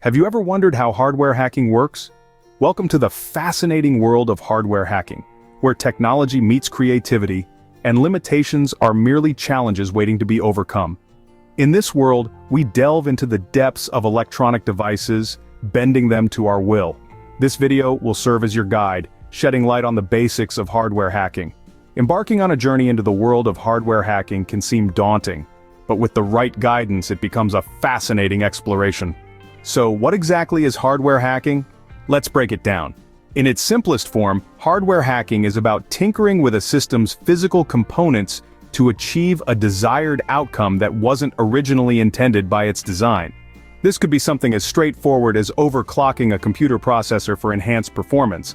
Have you ever wondered how hardware hacking works? Welcome to the fascinating world of hardware hacking, where technology meets creativity, and limitations are merely challenges waiting to be overcome. In this world, we delve into the depths of electronic devices, bending them to our will. This video will serve as your guide, shedding light on the basics of hardware hacking. Embarking on a journey into the world of hardware hacking can seem daunting, but with the right guidance it becomes a fascinating exploration. So what exactly is hardware hacking? Let's break it down. In its simplest form, hardware hacking is about tinkering with a system's physical components to achieve a desired outcome that wasn't originally intended by its design. This could be something as straightforward as overclocking a computer processor for enhanced performance,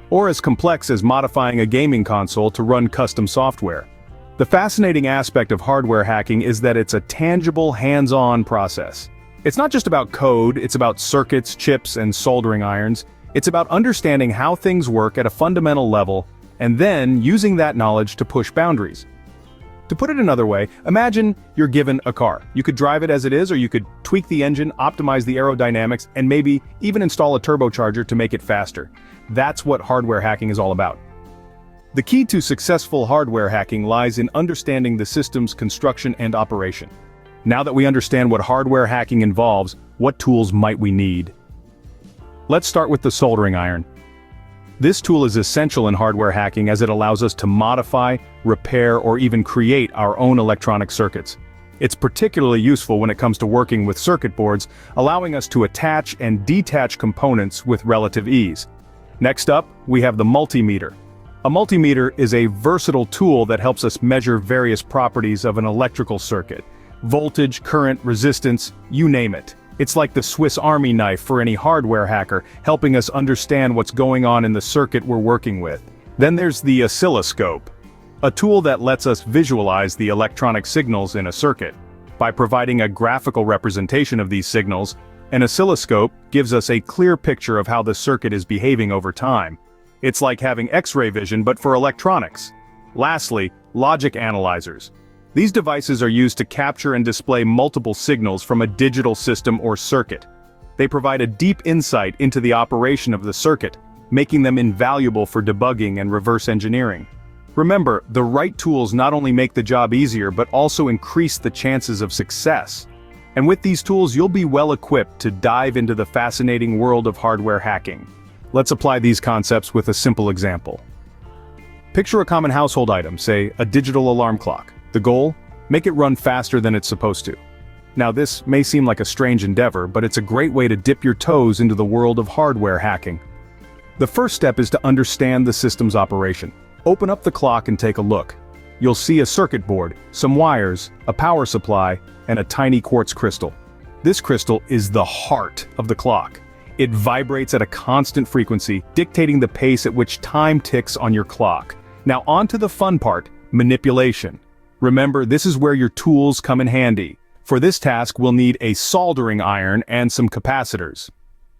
or as complex as modifying a gaming console to run custom software. The fascinating aspect of hardware hacking is that it's a tangible, hands-on process. It's not just about code, it's about circuits, chips, and soldering irons. It's about understanding how things work at a fundamental level, and then using that knowledge to push boundaries. To put it another way, imagine you're given a car. You could drive it as it is, or you could tweak the engine, optimize the aerodynamics, and maybe even install a turbocharger to make it faster. That's what hardware hacking is all about. The key to successful hardware hacking lies in understanding the system's construction and operation. Now that we understand what hardware hacking involves, what tools might we need? Let's start with the soldering iron. This tool is essential in hardware hacking as it allows us to modify, repair, or even create our own electronic circuits. It's particularly useful when it comes to working with circuit boards, allowing us to attach and detach components with relative ease. Next up, we have the multimeter. A multimeter is a versatile tool that helps us measure various properties of an electrical circuit. Voltage, current, resistance, you name it. It's like the Swiss Army knife for any hardware hacker, helping us understand what's going on in the circuit we're working with. Then there's the oscilloscope, a tool that lets us visualize the electronic signals in a circuit. By providing a graphical representation of these signals, an oscilloscope gives us a clear picture of how the circuit is behaving over time. It's like having X-ray vision but for electronics. Lastly, logic analyzers. These devices are used to capture and display multiple signals from a digital system or circuit. They provide a deep insight into the operation of the circuit, making them invaluable for debugging and reverse engineering. Remember, the right tools not only make the job easier but also increase the chances of success. And with these tools you'll be well equipped to dive into the fascinating world of hardware hacking. Let's apply these concepts with a simple example. Picture a common household item, say a digital alarm clock. The goal? Make it run faster than it's supposed to. Now this may seem like a strange endeavor, but it's a great way to dip your toes into the world of hardware hacking. The first step is to understand the system's operation. Open up the clock and take a look. You'll see a circuit board, some wires, a power supply, and a tiny quartz crystal. This crystal is the heart of the clock. It vibrates at a constant frequency, dictating the pace at which time ticks on your clock. Now on to the fun part, manipulation. Remember, this is where your tools come in handy. For this task, we'll need a soldering iron and some capacitors.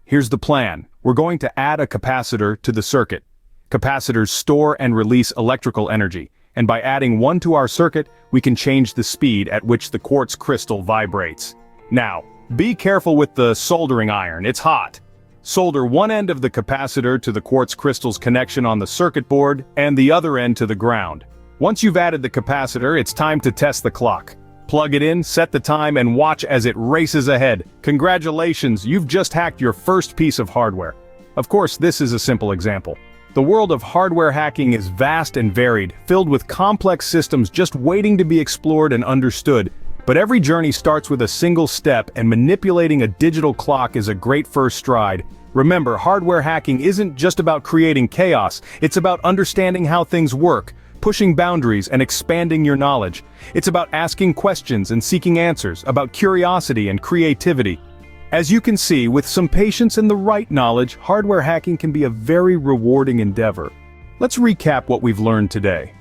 Here's the plan. We're going to add a capacitor to the circuit. Capacitors store and release electrical energy, and by adding one to our circuit, we can change the speed at which the quartz crystal vibrates. Now, be careful with the soldering iron, it's hot. Solder one end of the capacitor to the quartz crystal's connection on the circuit board and the other end to the ground. Once you've added the capacitor, it's time to test the clock. Plug it in, set the time, and watch as it races ahead. Congratulations, you've just hacked your first piece of hardware. Of course, this is a simple example. The world of hardware hacking is vast and varied, filled with complex systems just waiting to be explored and understood. But every journey starts with a single step, and manipulating a digital clock is a great first stride. Remember, hardware hacking isn't just about creating chaos, it's about understanding how things work, pushing boundaries and expanding your knowledge. It's about asking questions and seeking answers, about curiosity and creativity. As you can see, with some patience and the right knowledge, hardware hacking can be a very rewarding endeavor. Let's recap what we've learned today.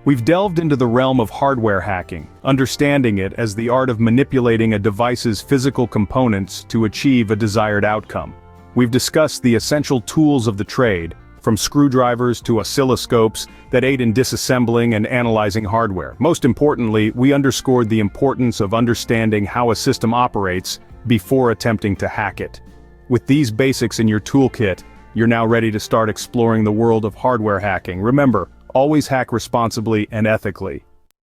We've delved into the realm of hardware hacking, understanding it as the art of manipulating a device's physical components to achieve a desired outcome. We've discussed the essential tools of the trade, from screwdrivers to oscilloscopes that aid in disassembling and analyzing hardware. Most importantly, we underscored the importance of understanding how a system operates before attempting to hack it. With these basics in your toolkit, you're now ready to start exploring the world of hardware hacking. Remember, always hack responsibly and ethically.